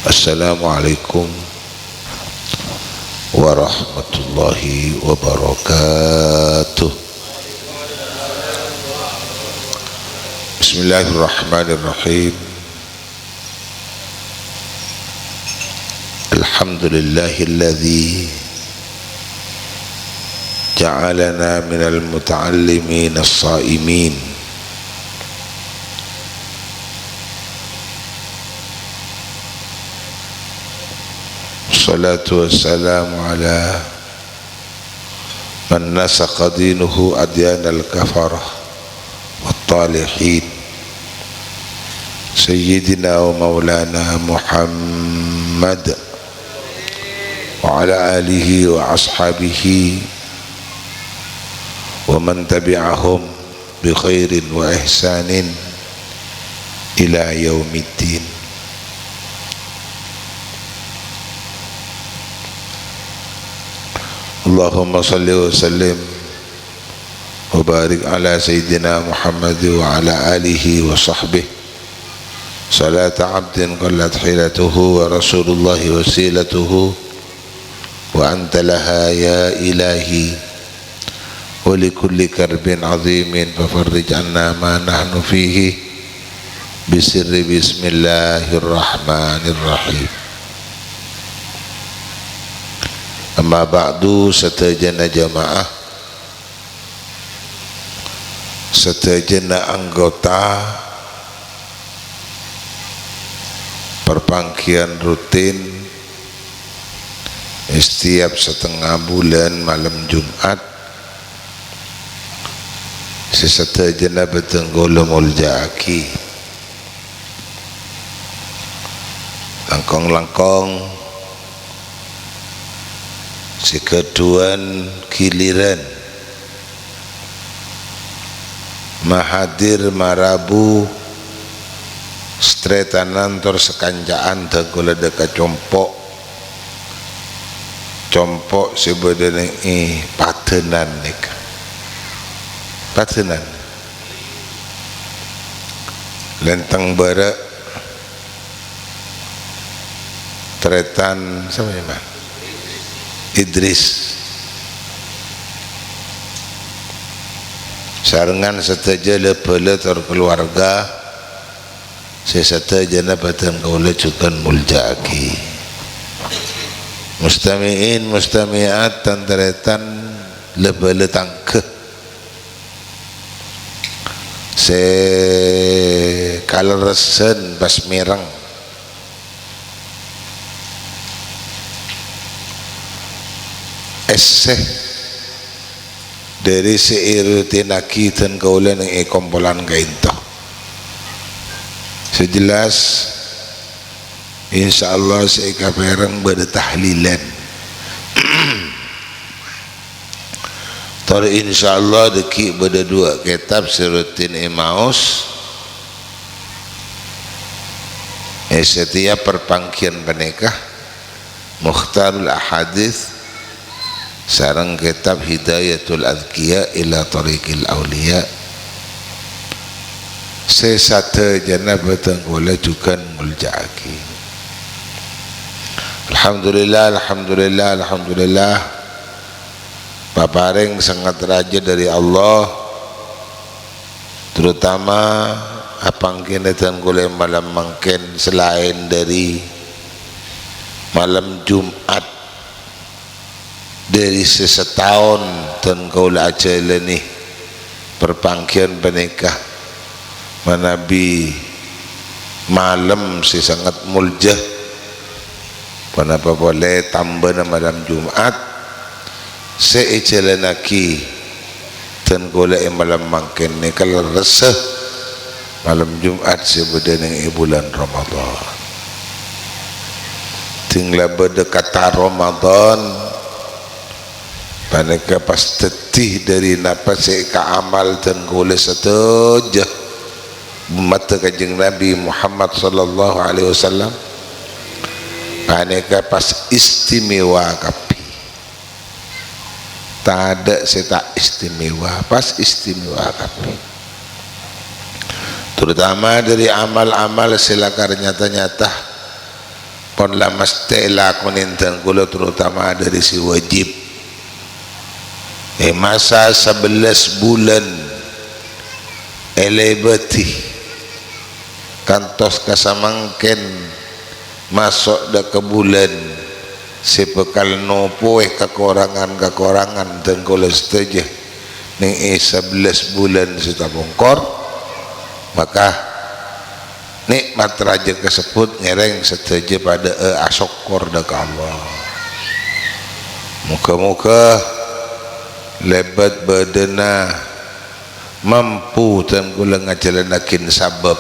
Assalamualaikum warahmatullahi wabarakatuh. Bismillahirrahmanirrahim. Alhamdulillahilladzi ja'alana minal muta'allimin as-sa'imin. Salatu wassalamu ala man nasaqa dinuhu adyanal kafarah wattalihin Sayyidina wa maulana Muhammad wa ala alihi wa ashabihi wa man tabi'ahum bi khairin wa ihsanin ila yaumiddin. Allahumma salli wa sallim wa barik ala Sayyidina Muhammad wa ala alihi wa sahbihi salata abdin qallat hilatuhu wa rasulullahi wasilatuhu wa anta laha ya ilahi wa likulli karbin azimin fafarrij anna ma nahnu fihi bisirri bismillahirrahmanirrahim. Amma ba'du, setajana jamaah, setajana anggota perpangkian rutin setiap setengah bulan malam Jumat, setajana Betenggolo Muljaki langkong-langkong sekeduan giliran mahadir marabu stretanan tor sekanjaan Tenggolo dekat compok sebenarnya patenan nik patenan lentang barak tretan sama mana Idris sarengan seteja lepele terkeluarga seseteja nabatan kaula cukan muljaki mustami'in mustami'at tantaretan lepele tangke se kaleresen basmirang eseh dari seirutinaki dan kaulan yang kompolan gaintah sejelas insyaallah seikaperang pada tahlilan tar insyaallah deki pada dua kitab sirutin Emmaus setiap perpangkian penekah Mukhtarul Ahadits sarang kitab Hidayatul Adkiya ila Tariqil Awliya sesate jana Betenggolo jukan muljaki. Alhamdulillah, alhamdulillah, alhamdulillah, paparing sangat raja dari Allah, terutama apangkin Betenggolo malam mangken selain dari malam Jumat dari sesetahun dan kaula acele nih perpangkian penikah manabi malam si sangat muljah kenapa boleh tambah malam Jumat seicele naki dan kaula malam mangken nih kalau resah malam Jumat sebenarnya bulan Ramadan tinggal berdekatan Ramadan paneka pas tetih dari napas ka amal dan gole sateja mata kanjeng Nabi Muhammad sallallahu alaihi wasallam paneka pas istimewa kapi tak ada seta istimewa pas istimewa kapi terutama dari amal-amal selakar nyata-nyata pon la mesti lakonin kula terutama dari si wajib masa 11 bulan elebati kantos kasamangken masuk dah ke bulan si bekal nopo kakorangan dan kula setuju ning 11 bulan sita bongkor maka nikmat raja kesebut ngereng setuju pada asyukur dah ke Allah. Muka-muka lebat badana mampu dan kula ngajalanakin sabab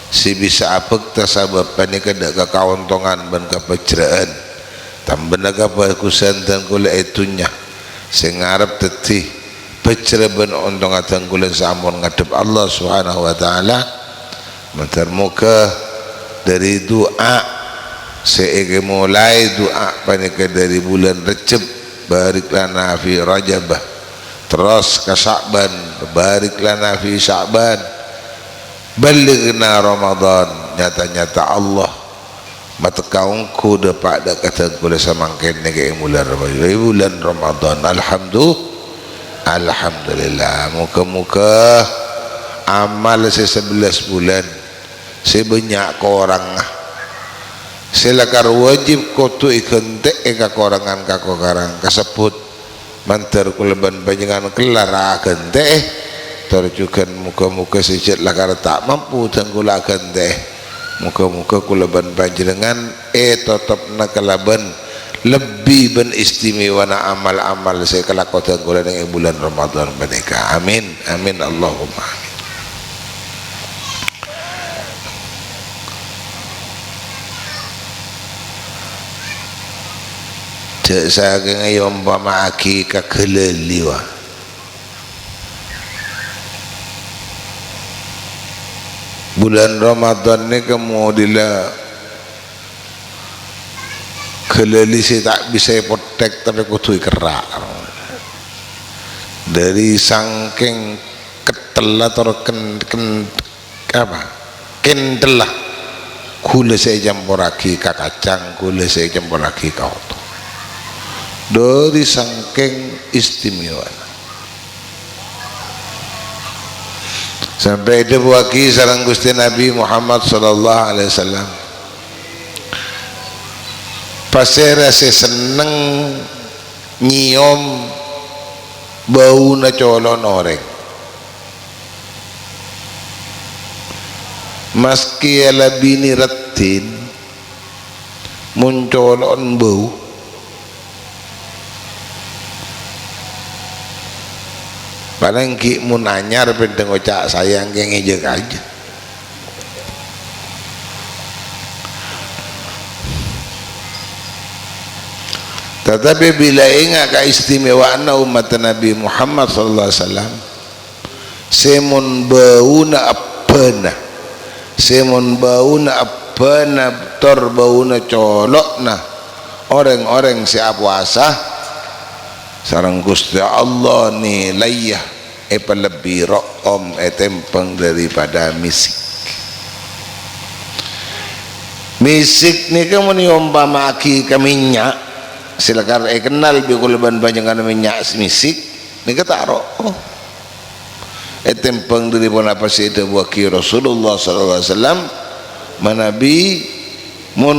si bisa apek ta sabab panika dak ka kauntongan ban ka pejraan tambah ka bagusan dan kula itunya sing ngarep teti pejra ban untong atan kula sampun ngadep Allah Subhanahu wa taala matur muka dari doa seege mulai doa panika dari bulan Rajab barik lana fi Rajabah terus ke Sya'ban barik lana fi Sya'ban balighna Ramadan nyata-nyata Allah matakaungku dapat dak kata kula samangken nege bulan Ramadan alhamdulillah muka-muka amal 11 bulan sebanyak orang silakar wajib kotu ikente kakorangan kakokarang kasebut mantar kuleban panjangan kelar akan teh terjukan muka-muka sejak lakar tak mampu tanggula akan teh muka-muka kuleban panjangan tetap nak kelaban lebih ben istimewa na amal-amal saya kelak kota gula dengan bulan Ramadan menika amin amin Allahumma amin. Cek saya ngayon pamaki kakeleliwa bulan Ramadan ni kemudian keleli saya tak bisa potek tapi kutu kerak dari sangking ketelah atau kentelah kule saya campur lagi kakacang kule saya campur lagi kau dari sangking istimewa sampai ada waki sareng Gusti Nabi Muhammad sallallahu alaihi wasallam pasti rasa seneng nyium bau na colon oreng maski ala bini ratin muncolon bau paling ki mun anyar pendeng ocak sayang yang ngejek aja tetapi bila ingat keistimewaan umat Nabi Muhammad sallallahu alaihi wasallam semun bauna apana semun bauna apana tor bauna colokna orang-orang siap puasa sareng Gusti Allah nilayah lebih ro'om tempeng daripada misik misik ni kamu ni umpamaki ke minyak silakan kenal bikuleban panjangan minyak misik ni kata ro'om tempeng daripada apa sih itu waki Rasulullah sallallahu alaihi wasallam manabi mun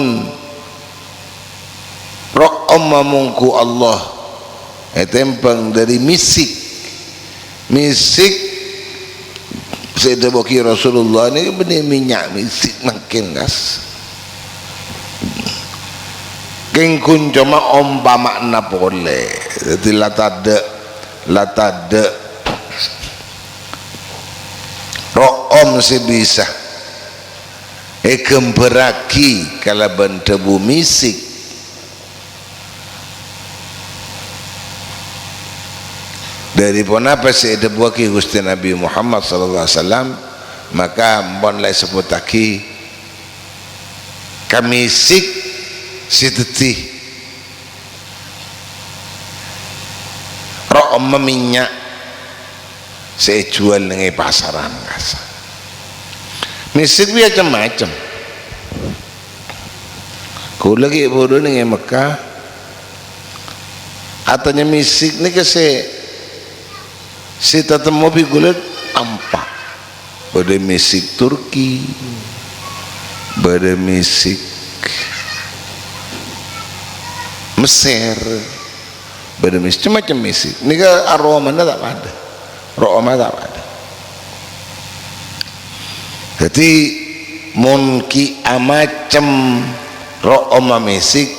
ro'om mamungku Allah tempeng dari misik saya bagi Rasulullah ni benih minyak misik makin gas kengkun cuma makna boleh jadi latade ro'om sebisa kemperaki kalau bentebu misik dari pun apa sih ada buaki Gusti Nabi Muhammad sallallahu alaihi wasallam maka mbon lai sebut lagi kamisik siteti roh meminyak saya jual dengan pasaran kasa misik macam-macam ku lagi bodoh ni Mekah atanya misik ni kasi si tatamo pi gulat ampak pada misik Turki, pada misik Mesir, pada misik macam misik ni ke aroma tak ada, aroma tak ada. Jadi munki amacam aroma misik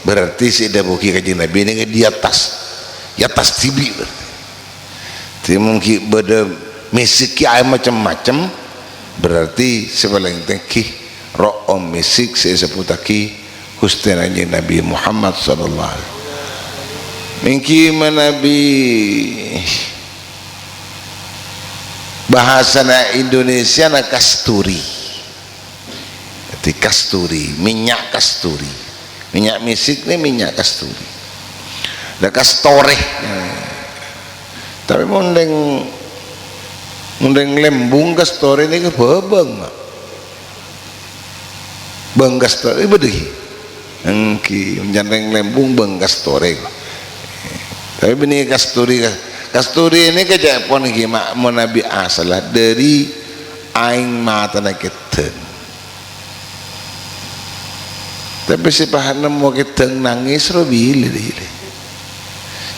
berarti si dah buki kaji Nabi ni di atas tibi berarti. Jadi mungkin pada misik ki macam-macam berarti sepaling tinggi ro'om misik seputaki kustenanya Nabi Muhammad sallallahu alaihi wasallam. Mungkin Nabi bahasa Indonesia na kasturi. Jadi kasturi, minyak kasturi. Minyak misik ni minyak kasturi. Da kastore. Tapi mundeng lembung kastore ni ke babang bang kastore bedegi engki menjandeng lembung bang kastore tapi bini kasturi ini ke Jepun ki mak Nabi asalah dari aing mata nak keteng tapi si pahan mau keteng nangis robili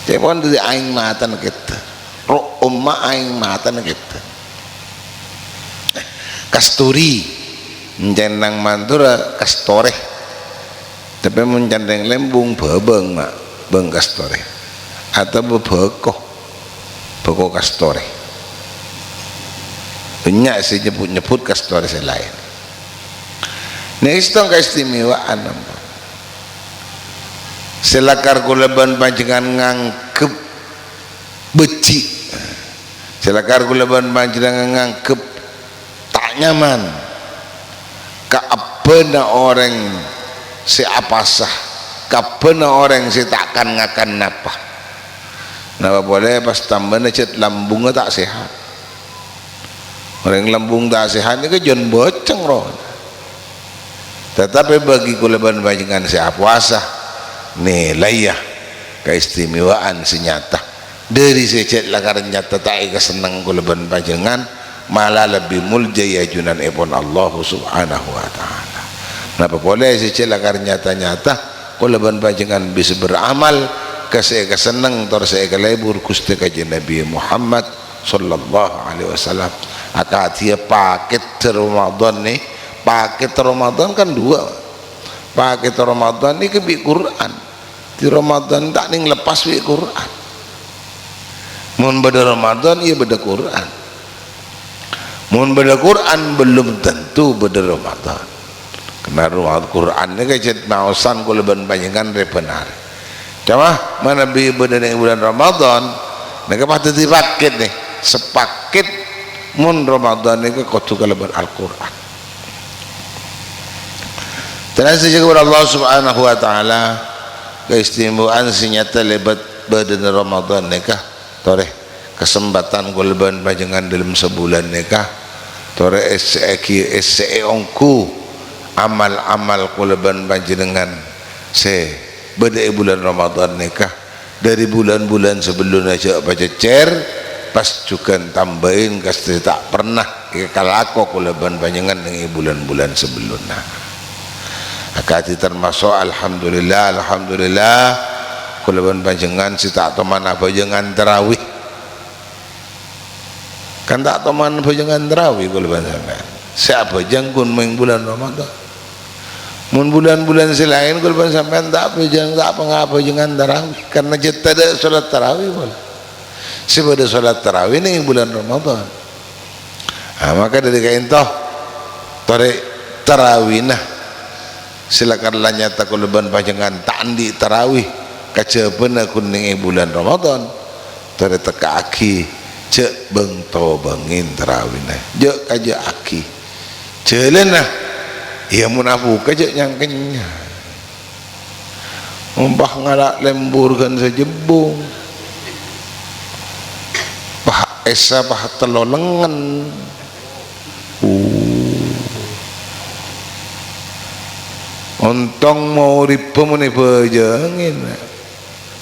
Jepun dari aing mata nak keteng roh umma aing mata nak keteng kasturi menjandang mantura kastore tapi menjandang lembung babang mak bang kastore atau beko kastore banyak sih nyebut kastore selain next tong keistimewaan selakar kuleban panjangan ngangkep beci selakar kuleban panjangan ngangkep nyaman kaapena orang si apasah kapena orang si takkan ngakan napa napa boleh pas tambah necet lambungnya tak sehat orang lambung tak sehat ni ke jon boceng roh tetapi bagi kuleban bajingan si puasa nilai ya keistimewaan senyata dari secet lakar nyata tak kesenang kuleban bajingan malah lebih muljaya junan ipon Allah subhanahu wa ta'ala. Napa boleh si celakar nyata-nyata kulaban panjangan bisa beramal kasih kesenang tor saya kelebur kusti kaji Nabi Muhammad sallallahu alaihi wasallam akatia paket Ramadan ni paket Ramadan kan dua paket Ramadan ni ke bi Quran di Ramadan tak ning lepas bi Quran mun beda Ramadan ia beda Quran mun beda Quran belum tentu beda Ramadan karena Ramadan Quran ni kecet nausan kuleban panjangan benar cuma mana beda dengan bulan Ramadan mereka patut dipaket nih sepaket mun Ramadan ni kekotu kuleban Al-Quran terima kasih kepada Allah subhanahu wa ta'ala keistimewaan sinyata lebat badan Ramadan ni kah toreh kesempatan kuleban panjangan dalam sebulan nikah tore SE ongku amal-amal kuleban panjenengan se beda bulan Ramadan nikah dari bulan-bulan sebelumnya aja baca cer pas juga tambahin kasih tak pernah kalako kuleban panjenengan dengan bulan-bulan sebelumnya akati termasuk alhamdulillah kuleban panjenengan si tak teman apa jangan terawih kan tak teman jangan terawih kuleban sampean siapa jangkun meng bulan Ramadan mun bulan-bulan selain kuleban sampean tak pejang tak apa jangan terawih karena kita ada salat terawih boleh sebab salat terawih ni bulan Ramadan maka dari kain toh tarik terawih nah silakanlah nyata kuleban panjangan tak andi terawih kacepen kuning bulan Ramadan tarik teka aki cek bengto bengin terawih nah jek kaja aki jalan nah ia munafuk kaja nyangkenya umpah ngadak lembur kan sejebung pah esa pah telolengan Untung mau ribu meni bejengin.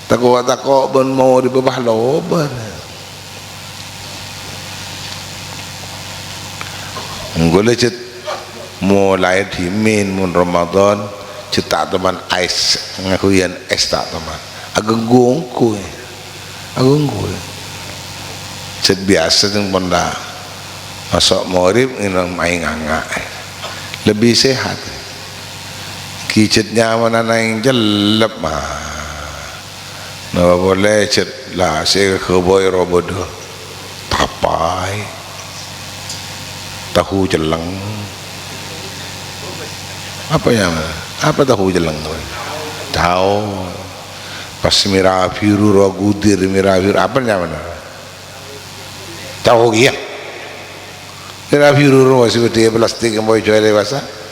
Takut ben mau ribu bahlobar. Ngole cet mulai dimin mun Ramadan cetak teman ais ngakuyan es tak teman. Ageng gongku. Ageng gue. Cet biasa jeung benda. Masuk maghrib nginang main nganga. Lebih sehat. Kicetnya mana yang jelek mah. Nah boleh cet lah saya keboy robodo. Tapai. Tahu jeleng. Apa yang? Apa tahu jeleng? Tahu. Pas merah biru rogudir merah biru apa namanya? Tahu ya? Merah biru masih seperti plastik yang boleh jual dewasa.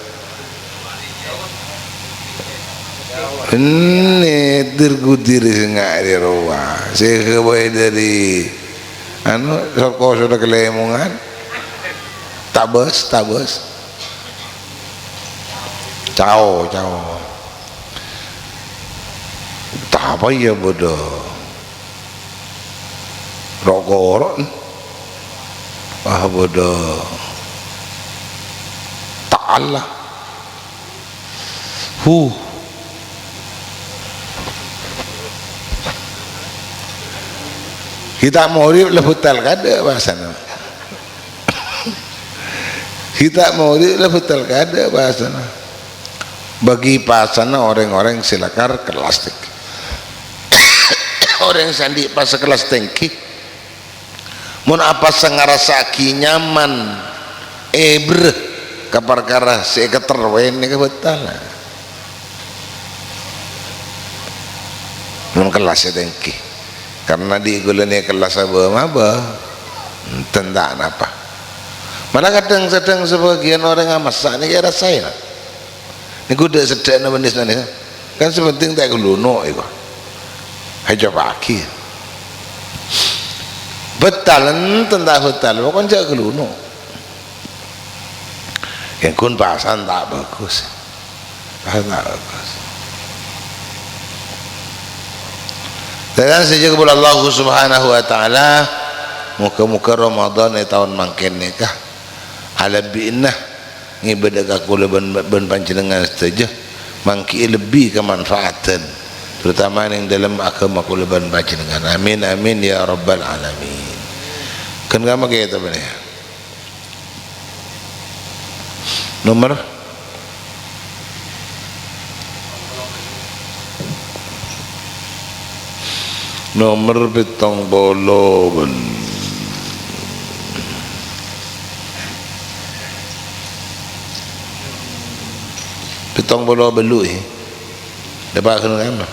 Ini tergudir sengat di rumah. Saya kebawa dari soko sudah kelemungan. Tabes. Cao. Tak apa ya bodoh. Rokok. Bodoh. Tak Allah. Kita mau lebutal kada bahasana. Kita mau lebutal kada bahasana. Bagi pasana orang-orang silakar kelastik. Orang sandi pas kelas tengki. Mun apa sangarasa ki nyaman kaparkara se keterwen ke betal. Belum kelas tengki. Karena di gulane kelas apa tendang apa. Mana kadang-kadang sebagian orang masak ni kira saya. Ni kuda sedek na benis na ni. Kan sepenting tak guluno iko. Haja pagi. Betalan tendang betal pokon jak guluno. Yang kun bahasan tak bagus. Bahasan tak bagus. Dan sejak kepada Allah Subhanahu Wa Taala muka-muka Ramadan ni tahun mangken nikah ala bi'nah ngibadah aku ben panjenengan saja mangki lebih kemanfaatan terutama yang dalam agama aku leban panjenengan amin ya rabbal alamin kan gama kaya apa ni nomor pitong bolo ben pitong bolo belu dapat kena apa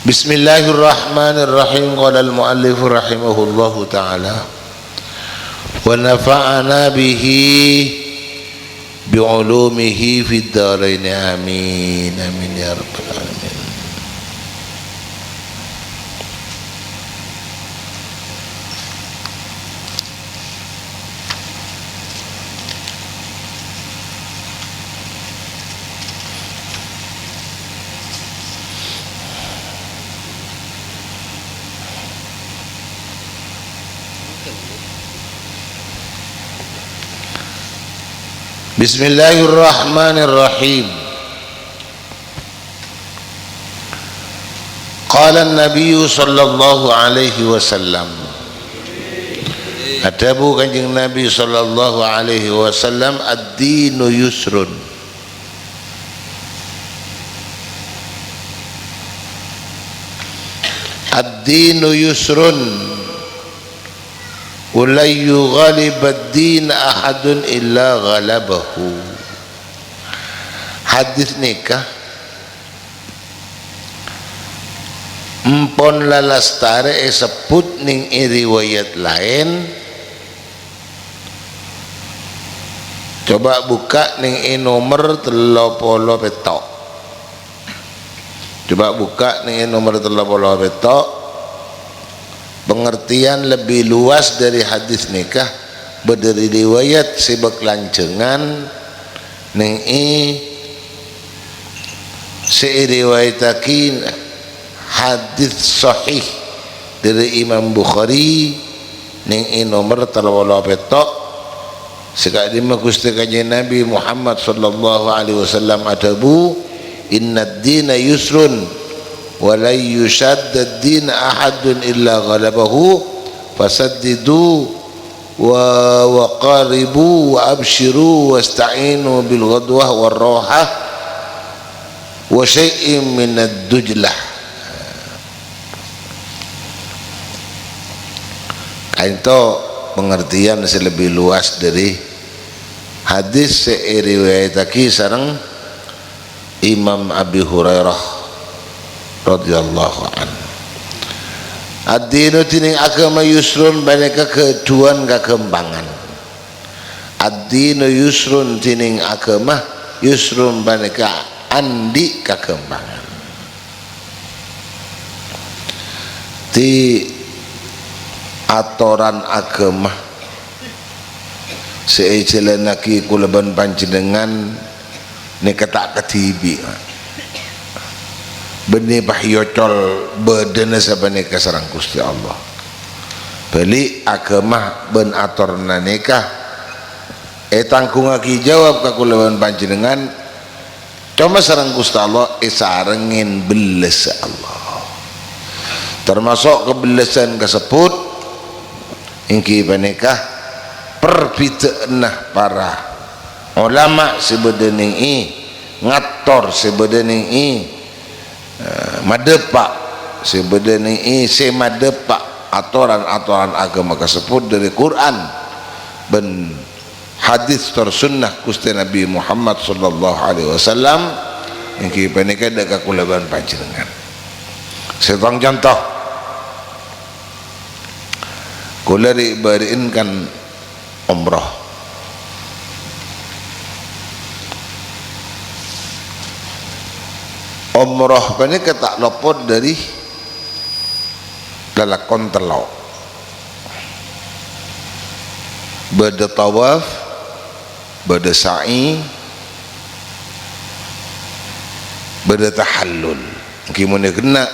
Bismillahirrahmanirrahim qala al-muallif rahimahullahu ta'ala wa nafa'ana bihi bi'ulumihi fid dharain amin ya rabbal alamin. Bismillahirrahmanirrahim. Qala an-nabiy sallallahu alaihi wasallam. Adabu kanjeng Nabi sallallahu alaihi wasallam ad-dinu yusrun. Ad-dinu yusrun. وَلَا يُغَلِبَ الدِّينَ أَحَدٌ إِلَّا غَلَبَهُ. Hadis nikah empon lalastare sebut ning riwayat lain. Coba buka ning nomor 30 petok. Coba buka ning nomor 30 petok. pengertian lebih luas dari hadis nikah berdiri riwayat sebab lancengan ning riwayatakin hadis sahih dari Imam Bukhari ning nomor 38 sekali Gusti Kanjeng Nabi Muhammad sallallahu alaihi wasallam adabu innad dina yusrun wa la yushaddad din ahadun illa ghalabahu fasaddidu wa qaribu wa abshiru wasta'inu bil ghadwah war rawhah wa syai'in min ad-dujlah. Itu pengertian lebih luas dari hadis riwayatake sareng Imam Abi Hurairah radhiyallahu an. Ad-dinu tining agama yusrun baneka keduan kekembangan. Ad-dinu yusrun tining agama yusrun baneka andi kekembangan. Di atoran agama seejelenaki kulaban panjenengan ni ketak ketibi benih bahyocol bedena sabane kasarang Gusti Allah beli agama ben atorna nikah tangkung aki jawab ka kulaban panjenengan cuma sareng Gusti Allah sarengin beles Allah termasuk kebelesan kasebut ingki panikah perbitaanah para ulama sebedening ngator sebedening madepak sebedening semadepak atoran-atoran agama kasebut dari Quran dan hadis tersunnah Gusti Nabi Muhammad sallallahu alaihi wasallam ingki panikah dak kulaban panjenengan setong contoh kula diberiin kan umrah ini ketak lopot dari lalakon telau bada tawaf bada sa'i bada tahallul gimana kena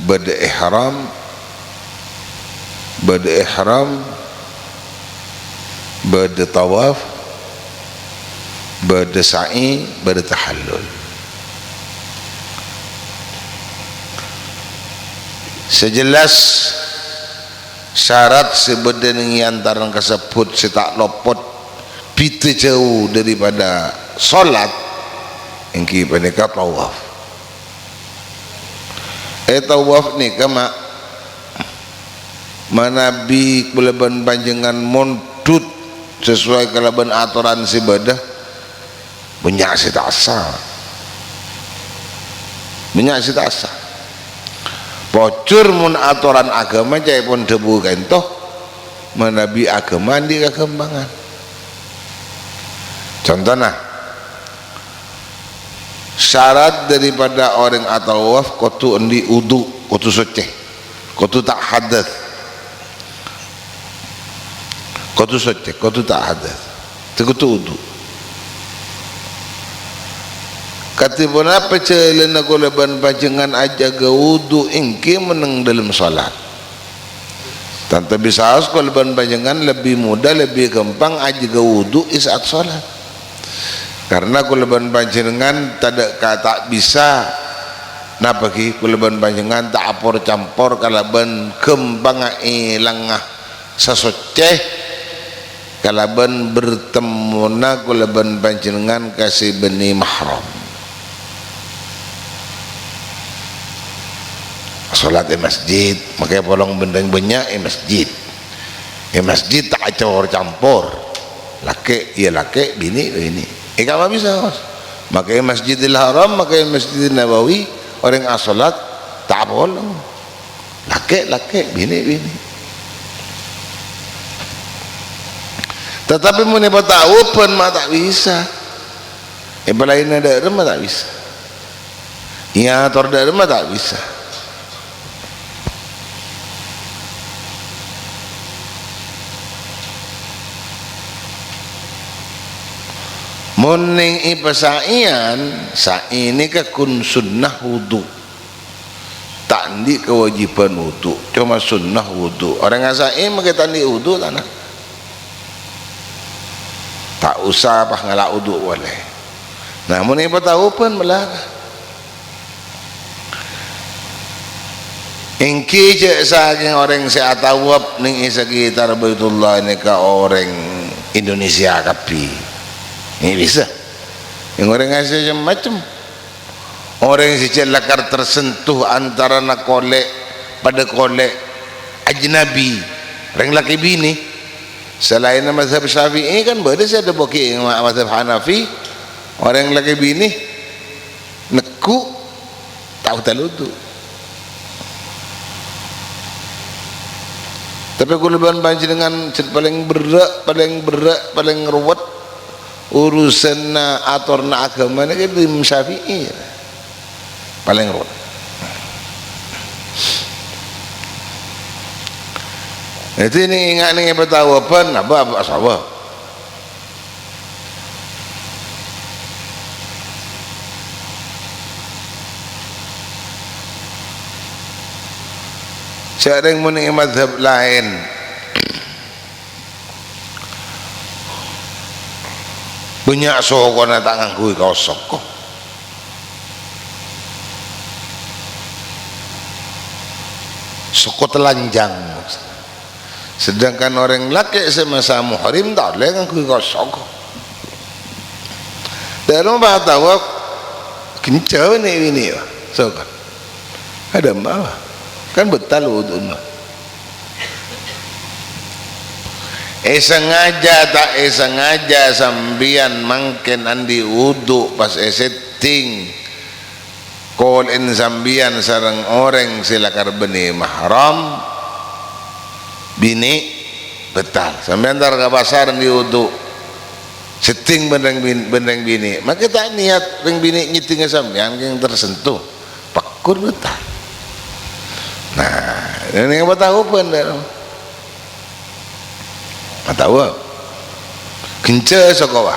bada ihram bada ihram bada tawaf bada sa'i bada tahallul sejelas syarat sebedeneng antaran kasebut setak lopot pite jauh daripada solat engki panika tawaf tawaf ni kama manabi kulaban panjenengan mondut sesuai kalaban aturan ibadah banyak sitasa bocor mun aturan agama jaya pun debu kentoh manabi agama di kekembangan contohnya syarat daripada orang atau waf kotu endi udu kotu suci kotu tak hadas kotu suci kotu tak hadas kotu udu katibuna pecelena kulaban panjenengan aja ga wudu ingki meneng dalam salat tante bisa as kulaban panjenengan lebih mudah lebih gampang aja ga wudu saat salat karena kulaban panjenengan tak bisa napa ki kulaban panjenengan tak apor campur kalaban kembang ilangah sasoceh kalaban bertemu na kulaban panjenengan kasih benih mahram salat masjid makanya polong bendeng banyak masjid tak campur laki ya laki bini kamu bisa mas makanya Masjidil Haram makanya Masjidil Nabawi orang asolat tak bolong laki bini tetapi mau nipa tahu pun mah tak bisa lain ada rumah tak bisa ya ator ada rumah tak bisa Muning ipasaian sa'i ni ka kun sunnah wudu, tak di kewajiban wudu, cuma sunnah wudu. Orang asai maka tak di wudu tanah, tak usah apa ngalak wudu boleh. Namun ipa tahu pun melarang. Ingki je saking orang seatawab ning sekitar Baitullah ni ka orang Indonesia kapi. Ini bisa. Yang orang Asia macam orang si celakar tersentuh antara nak kolek pada kolek ajnabi, orang laki bini. Selain mazhab Syafi'i kan berada ada boki mazhab Hanafi, orang laki bini neku tahu taludu. Tapi kulaban banci dengan paling berat, paling ruwet urusan atur nak agama ni kan Imam Syafi'i paling ruwet. Itu ini ingat ni bertawapan apa sahabat. Seorang muni mazhab lain banyak sokok nak tak ngangkui kau sokok. Sokok telanjang. Sedangkan orang laki semasa muhrim tak boleh ngangkui kau sokok. Dalam bahasa awak kencau ni ini sokok. Ada apa? Kan betul wudu. Sengaja tak sengaja sambian mangken andi wudu pas setting call in sambian sareng orang silakar beni mahram bini betal sambian tar ka pasar andi wudu setting bendeng bini maka tak niat ring bini nyiting sambian yang tersentuh pakur betal. Nah ini apa tahu pun dah tahu kenca sokawa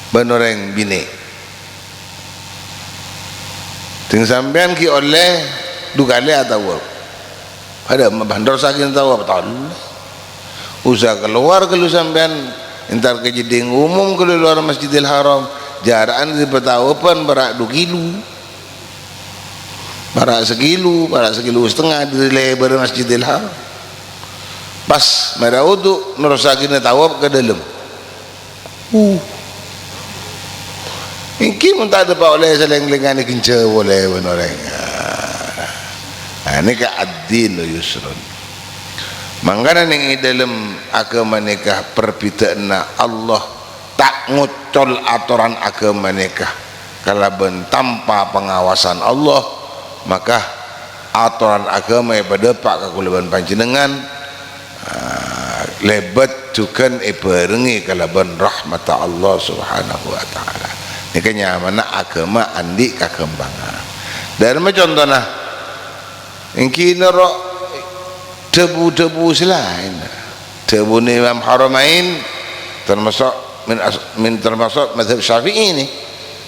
benoreng bini ting sampean ki oleh dukale atau ada bandar saking tahu apa tahu usah keluar kalau sampean entar ke jeding umum ke luar Masjidil Haram jarakan di petawapan berak 2 kilo berak 1 kilo berak 1,5 kilo di lebar Masjidil Haram. Pas mereka wudu nurusakin tawab ke dalam. Ini pun tak ada pak oleh seleng-lengan ni kencah boleh benoreng. Ini ke ad-din yusrun. Mangkana ni dalam agama nikah perpitaan Allah tak ngucol aturan agama nikah. Kalau tanpa pengawasan Allah maka aturan agama pada pak kekulaban panjenengan lebat tukan ibarengi kalaban rahmat Allah subhanahu wa ta'ala. Ini kenyamanan agama andi kakembangan dan macam contohnya ini nerok debu-debu selain debu ni Imam Haramain termasuk termasuk mazhab Syafi'i ini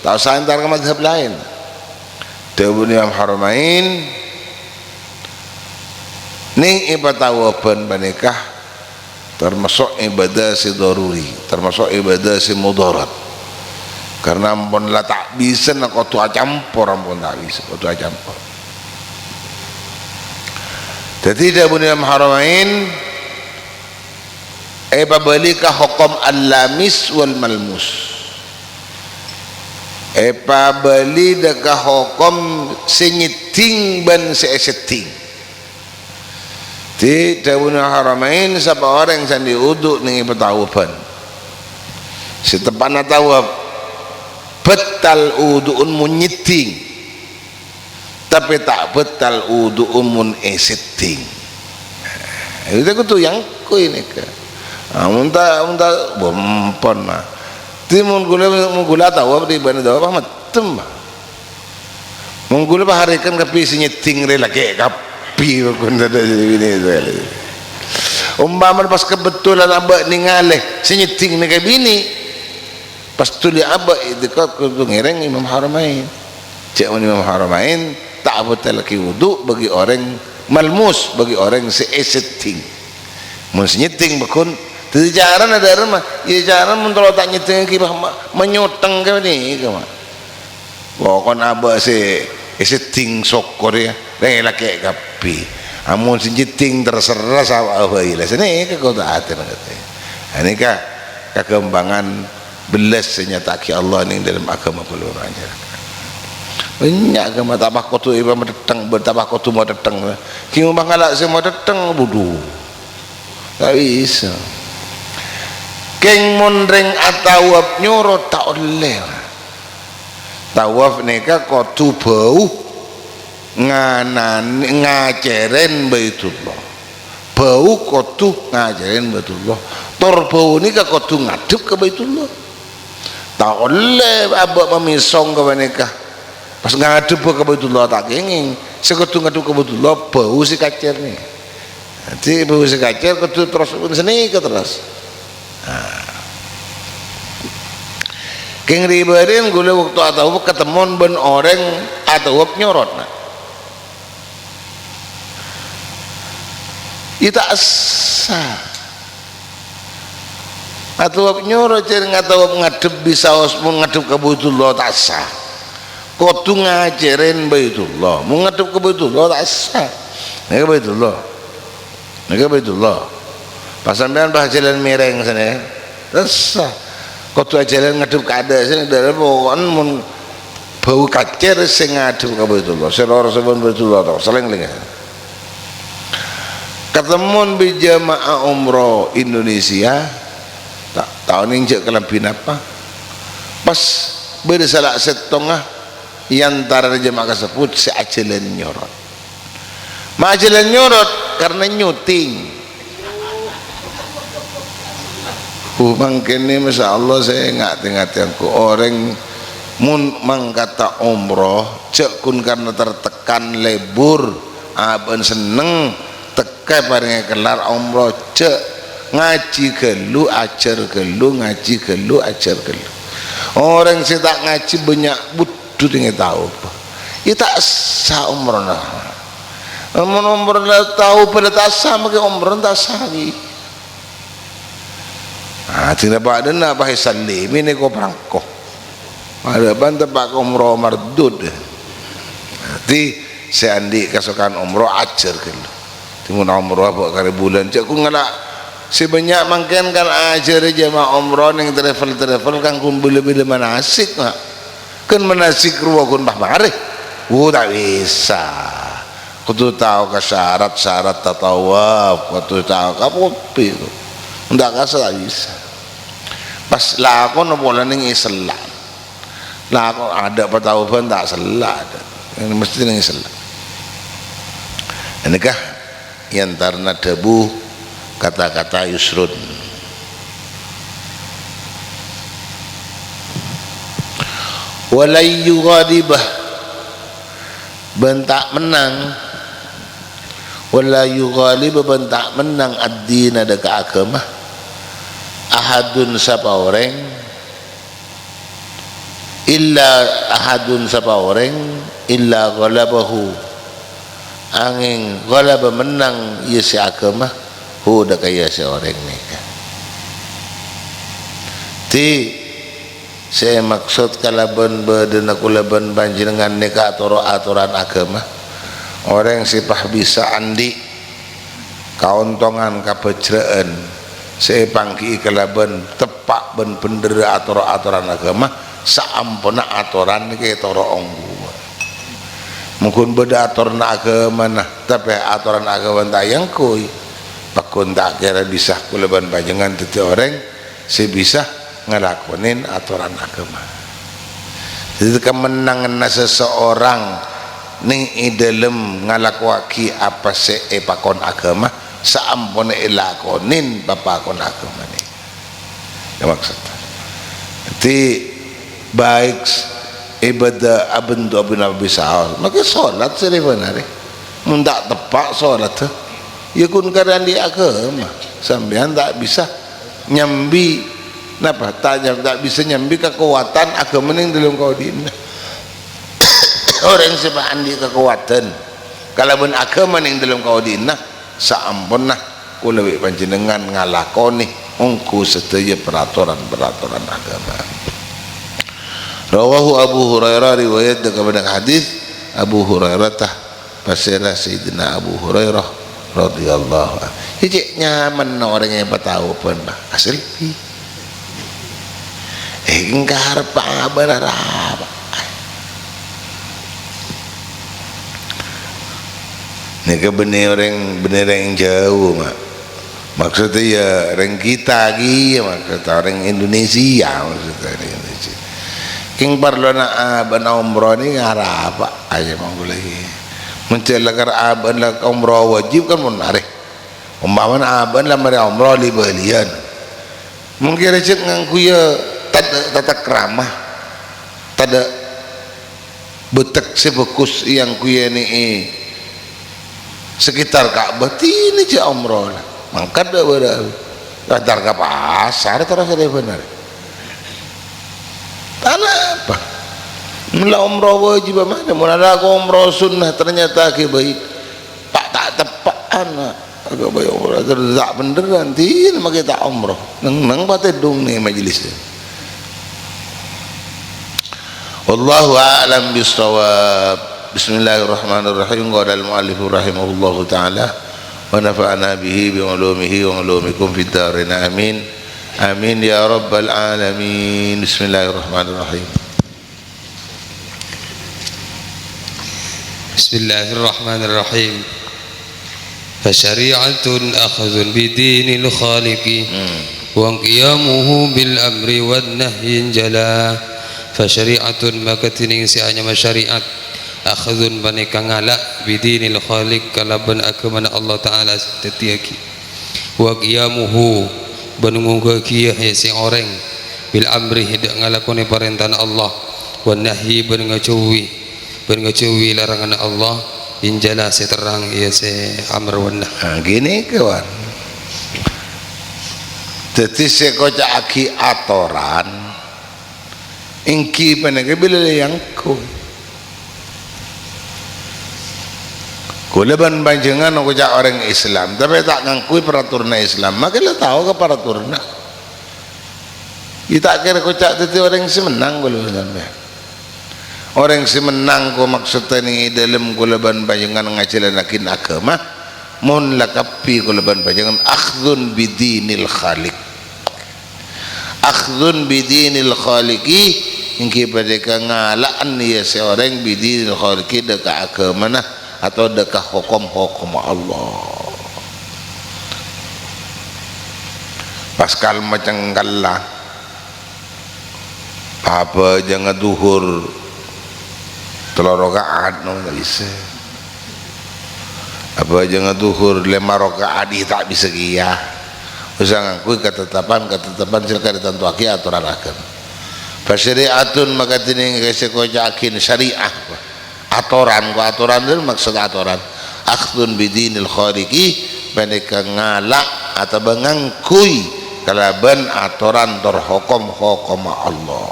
tak usah antar ke mazhab lain. Debu ni Imam Haramain ni ibatawapan banikah termasuk ibadah si daruri, termasuk ibadah si mudarat. Karena ampun lah tak bisa nak kau campur, ampun tak bisa kau campur. Jadi dia punya Haramain balikah hukum al-lamis wal malmus. Bali dekah hukum senyiting ban sesetting. Di Dawuna Haramain siapa orang yang sandi uduk ni bertawapan setepan tawab betal udu'un munyiting tapi tak betal udu'un mun esetting. Itu aku tu yang ku ini ke muntah bompon mah timun gula tawab di bandar tawab matem mun gula baharikan kapi senyiting rela kap piro kun ada ini umpama pas kebetulan abak ningaleh senyiting ni bini pas tuli aba itikad kudu ngereng Imam Haramain. Cek Imam Haramain tak betul lagi wudu bagi orang malmus, bagi orang seeseting. Mun nyeting bakun teu jaran ada mah. Ya jaran mun kalau tak nyeting ki menyuteng ke ni ke mah. Pokon aba se eseting sokor ya. Laki kapi. Amun nyeting terserah sawah bae lah. Sini ke kau tak ada kata. Ini kekembangan belas senyataki Allah ni dalam agama peluranya. Banyak agama tabah kotu iba medeteng bertabah kotu mau deteng. Kimu bangalak semua deteng budu. Tak bisa. Keng mondreng atawab nyoro tak oleh. Tawaf neka kotu bau ngajeren Baitullah. Bau kotu ngajeren Baitullah. Tor bau ni ka kotu ngadep ke Baitullah. Tak oleh abak memisong ke mereka. Pas ngadep ke Baitullah tak kenging. Sekotu ngadep ke Baitullah bau si kacer ni. Nanti bau si kacer kotu terus seni ke terus. Keng ribarin gula waktu atau ketemuan ben orang atau nyorot nak. Ita asa atau nyorot cering atau ngadep bisa mun ngadep ke Baitullah tak sah. Kotu ngajarin Baitullah mun ngadep ke Baitullah tak sah. Nek Baitullah. Pas sampean bah jalan mereng sana. Tak sah. Kotu jalan ngadep ke ada sini dalam pokon mun bau kacer sing ngadep ke Baitullah. Selor sebon Baitullah tak seleng-leng. Ketemuan berjamaah umroh Indonesia tak tahun ini je kelempin apa pas bersalak setengah yang antara jemaah tersebut seajalan nyorot maajalan nyorot karena nyuting mungkin ini Masya Allah saya ngerti aku orang mun mangkata umroh cek kun karena tertekan lebur aben seneng teka bareng kelar umroh cek ngaji gelu ajar gelu ngaji gelu ajar gelu orang sih tak ngaji banyak butuh tinggal tahu ya tak sah umroh lah umroh lah tahu pada tak sah maka umroh tak sah lagi tidak pada nak bahaya salim ini kau perangkoh ada bantu pak umroh mardud nanti saya andi kasukan umroh ajar gelu timun umroh apa kali bulan cak ku ngelak sebanyak mungkin kan ajar jemaah umroh yang travel kan kun bila-bila manasik kan manasik ruwa kun bah marih tak bisa kudu tahu ke syarat tatawaf kudu tahu kapopi ndak kasar bisa pas lakon bola ning Islam lakon ada patawafan tak salah ada mesti ning Islam inikah yang tarna debu kata-kata yusrun walai yughadibah bentak menang walai yughadibah bentak menang ad-din ada ke agama ahadun sapa orang illa ahadun sapa orang illa ghalabahu angin ghalaba menang ia si agama dah kaya si orang ni ti saya maksud kalaban berdena kulaban banjenengan nikah atau aturan agama orang sipah bisa andi kauntongan kapejraan saya pangki kalaban tepak ben pendera aturan agama saampuna aturan ni kaya toro onggu mungkin beda aturan agama nah tapi aturan agama tak yang kui pakun tak kira bisa kulaban banjengan tete orang saya bisa ngelakonin aturan agama jadi kemenangan seseorang ning dalam ngalakwaki apa pakon agama saampun ilakonin papakon agama ni ya maksudnya jadi baik ibadah abendu abin nabi sahal maka solat sebenarnya mundak tepak solat tu ya kun karena di agama sampean tak bisa nyambi Napa tak bisa nyambi kekuatan agama ning dalam kau dina. Orang sebab andi kekuatan kalau ben agama ning dalam kau dina saampunna kula wi panjenengan ngalakoni ungku sedaya peraturan-peraturan agama. Rawahu Abu Hurairah, riwayat kepada hadis Abu Hurairah tah pasirah Sayyidina Abu Hurairah radhiyallahu anhu. Hiji nyaman orang yang tahu pun asli. Engkar pa berarap. Nika bener yang jauh mak. Maksudnya ya orang kita lagi, maksudnya orang Indonesia, maksudnya orang Indonesia. King parlo na aban umroh ni ngarap aja manggu lagi. Mencelakan aban lah umroh wajib kan menarik. Umpaman aban lah mari umroh libalian. Mungkin recek ngangku ya tata keramah, tada betek sebekus yang kuya ni sekitar Ka'bah ini je umroh lah. Mangkat dah berada. Antar ke pasar terus ada benar. Tanah apa? Mula umroh wajib mana? Mula aku umroh sunnah ternyata ke baik. Pak tak tepat anak. Agak baik umroh terdak beneran. Tidak maka tak umroh. Nang batedung ni majlis. Wallahu a'lam bis-shawab. Bismillahirrahmanirrahim. Qala al-mu'allif rahimahullahu ta'ala wa nafa'ana bihi bi ulumihi wa ulumikum fid darin amin. Amin ya rabbal alamin. Bismillahirrahmanirrahim. Bismillahirrahmanirrahim. Fasyari'atun akhadhun bidinil khaliqi wa qiyamuhu bil amri wan nahyi jala. Fasyari'atun maka tining sianya masyariat akhadhun banika ngalak bidinil khaliq kalaban agamana Allah taala setiaki wa qiyamuhu benungu ke si orang bil amri hidak ngalakoni perintah Allah wan nahyi bengacuwi larangan Allah injala seterang ia se amr wan nahy. Gini kawan, jadi sekocak aki atoran ingki penega bila yang kuleban banjengan aku jak orang Islam tapi tak ngangkui peraturan Islam maka lo tahu ke peraturan kita kira kocak itu orang semenang kalau sampai orang semenang ko maksudnya ni dalam kuleban banjengan ngajilanakin agama mun lakapi kuleban banjengan akhdun bidinil khaliq, akhdun bidinil khaliqi ingki pada ngalaan ya seorang bidinil khaliqi dekat agama nah atau dekat hukum-hukum Allah. Paskal macam kalah apa jangan duhur telur rakaat no tak bisa. Apa jangan duhur 5 rakaat tak bisa kia. Usah ngakui ketetapan silakan ditentuaki aturan agama. Fasyari'atun maka tining kesekojakin syariah. Aturan itu maksud aturan akhdun bidinil khaliqi mereka ngalak atau mengangkui kalaban aturan terhukum Allah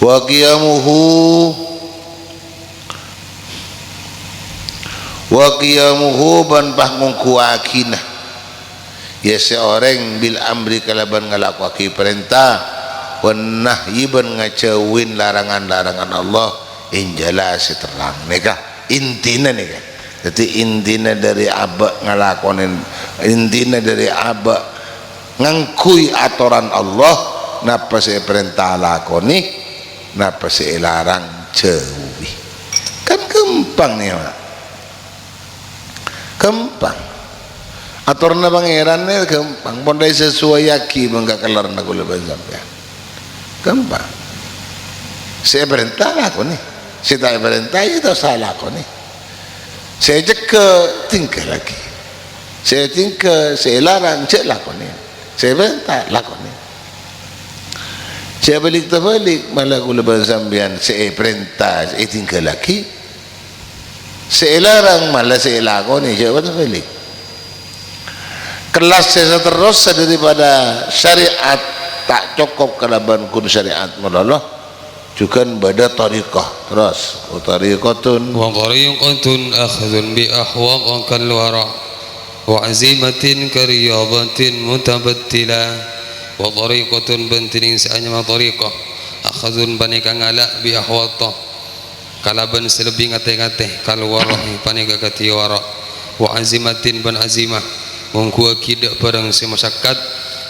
wa qiyamuhu ban pangungkuakinah ya seorang bil amri kalaban ngalakwaki perintah wan nahyi ban ngacauin larangan-larangan Allah injala seterang neka intina neka. Jadi intina dari abak ngalakonin, intina dari abak ngangkui aturan Allah napa saya perintah lakoni napa saya larang jauhi kan gampang nih mak, gampang aturan pangerannya gampang pondai sesuai yaki bangga kelar nak leban sampai gampang saya perintah lakoni saya tak perintah itu salah kau ni. Saya jeka tingkah lagi. Saya tingkah, saya larang cek lah kau ni. Saya perintah lah kau ni. Saya balik terbalik malah aku lepas sambian saya perintah, saya tingkah lagi. Saya larang malah saya lah kau ni. Saya terbalik. kelas seterus daripada syariat tak cukup kalaban kun syariat mulalah juga bada tariqah terus tariqatun wa tariqatun akhdhun bi ahwaq kal wara wa azimatin kariyadatin mutabattila wa tariqatun bantining saanya ma tariqah akhdhun panika ngalak bi ahwata kalaban selebih ngate-ngate kal wara panika kati wara wa azimatin ban azimah mungku akidah parang si masyarakat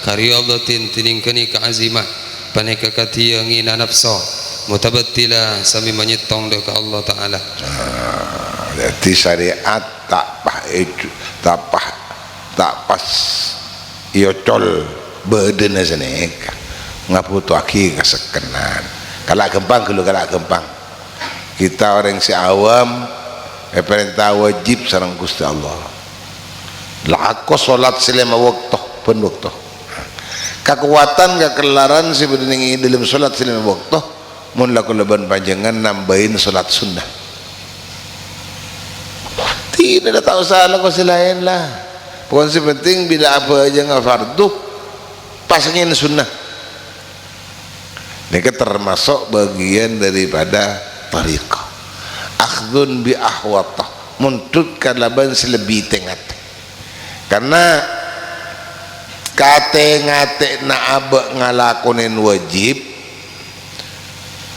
kariyadatin tining kani ka azimah panika kati ngina nafsa mutabattila sami menyetong dekat Allah Ta'ala. Jadi syariat tak pas iocol berdena senek ngaputu aki kesekenan kalak gempang kita orang si awam perintah wajib sareng Gusti Allah lah aku solat selama waktu pun waktu kekuatan kekelaran si berdeni dalam solat selama waktu mun laku leban panjangan nambahin solat sunnah tidak ada tak usah laku selain lah pokoknya si penting bila apa aja nggak fardu pasangin sunnah ini termasuk bagian daripada tariqah akhdun bi ahwatah muntut kalaban selebih tengat karena kate-ngate na abak ngalakonin wajib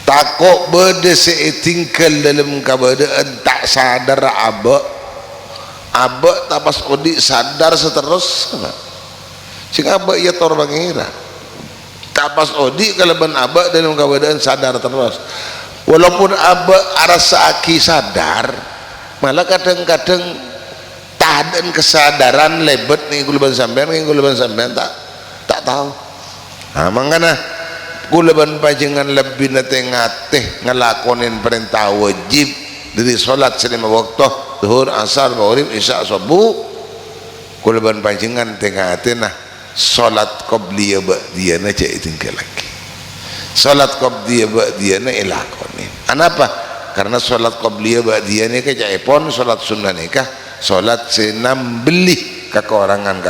takut berde setingkal dalam keadaan tak sadar abak tak pas odik sadar seterus sing abak ia tor bangira tak pas odik kalaban abak dalam keadaan sadar terus walaupun abak rasa aki sadar malah kadang-kadang tahadan kesadaran lebet nih gulaban sampean tak tahu mangana kulaban panjenengan lebih nate-ngate ngelakonin perintah wajib dari solat selama waktu zuhur, asar, maghrib, isya, subuh kulaban panjenengan tengate nah solat qabliyah ba'diyah na cek tinggal lagi solat qabliyah ba'diyah na ilakonin kenapa? Karena solat qabliyah ba'diyah ni kejaipon solat sunnah nikah solat senam beli kekurangan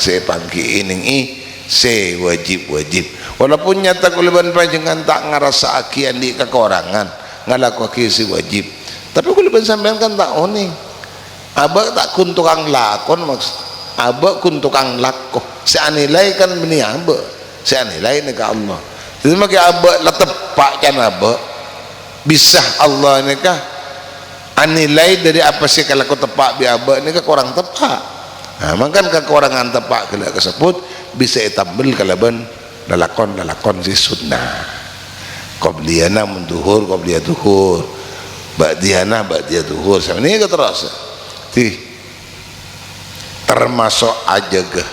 sepangki ini se wajib walaupun nyata kuliban panjenengan tak ngerasa akian di kekurangan ngalaku aki si wajib tapi kuliban sampean kan tak oning abak tak kun tukang lakon maksud abak kun tukang lakoh seanilai kan beni abak seanilai ni ka Allah jadi maki abak letepak kan abak bisa Allah ni kah anilai dari apa sih kalau aku tepak bi abak ni kekurang tepak makan kekurangan tepak kalau kesebut bisa etabil kalaban lalakon si sunnah qabliyana munduhur qabliyah duhur ba'diyana ba'diyah duhur sama ini terus termasuk aja ke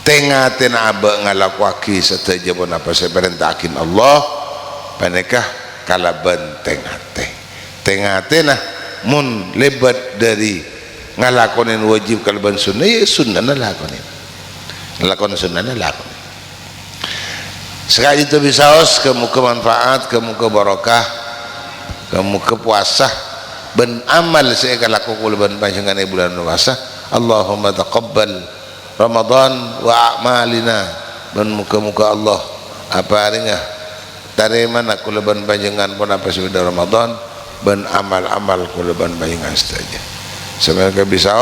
tengatin abak ngalakwaki setaja pun apa saya perintahin Allah panekah kalaban tengatin nah mun lebat dari ngalakonin wajib kalaban sunnah ya sunnah nalakonin lakon sunnahnya lakon sekali itu bisa kamu ke manfaat kamu ke barokah kamu ke puasa ben amal saya laku kulaban panjangan bulan puasa Allahumma taqabbal Ramadan wa a'malina ben muka-muka Allah apa ringah dari mana kulaban panjangan pun apa sudah Ramadan ben amal-amal kulaban panjangan saja semoga bisa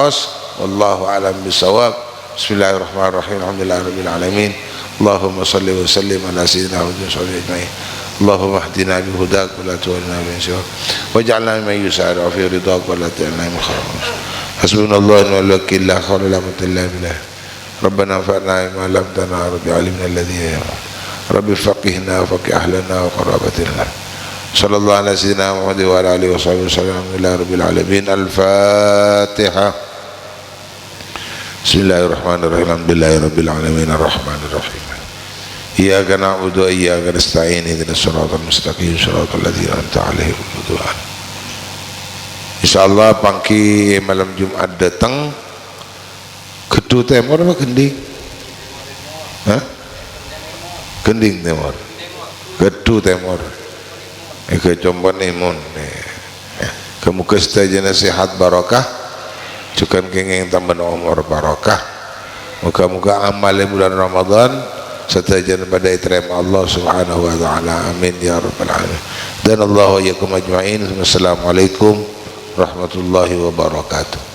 wallahu alam bisawab Bismillahirrahmanirrahim. Alhamdulillahirabbil alamin. Allahumma shalli wa sallim ala sayyidina Muhammadin sallallahu alaihi wasallam. Allahumma ihdina bi hudak wa la tuwallina bi siwak. Waj'alna mimman yusari'u fi ridak wa la ta'alna min kharam. Hasbunallahu wa ni'mal wakeel. La hawla wa la quwwata illa billah. Rabbana anfa'na bima 'allamtana rabbi 'allimna alladhi yanfa'una. Rabbi faqihna wa faqih ahlana wa qarabatina. Sallallahu ala sayyidina Muhammadin wa ala alihi wa sahbihi wasallam. Alhamdulillahi rabbil alamin. Al-Fatihah. Bismillahirrahmanirrahim. Alhamdulillahirabbil alamin arrahmanirrahim. Iyyaka na'budu wa iyyaka nasta'in ihdinas siratal mustaqim siratal ladzina an'amta 'alaihim ghairil maghdubi. Insyaallah pangki malam Jumat datang Kedu Timur apa Gending? Hah? Gending Timur. Kedu Timur. Eke combon imun. Kemuka setajana sehat barakah. Cukan kenging tambah umur barakah Muka-muka amal bulan Ramadan setajan pada iterima Allah Subhanahu wa taala. Amin ya rabbal alamin. Dan Allah wa iyyakum ajmain. Wassalamualaikum warahmatullahi wabarakatuh.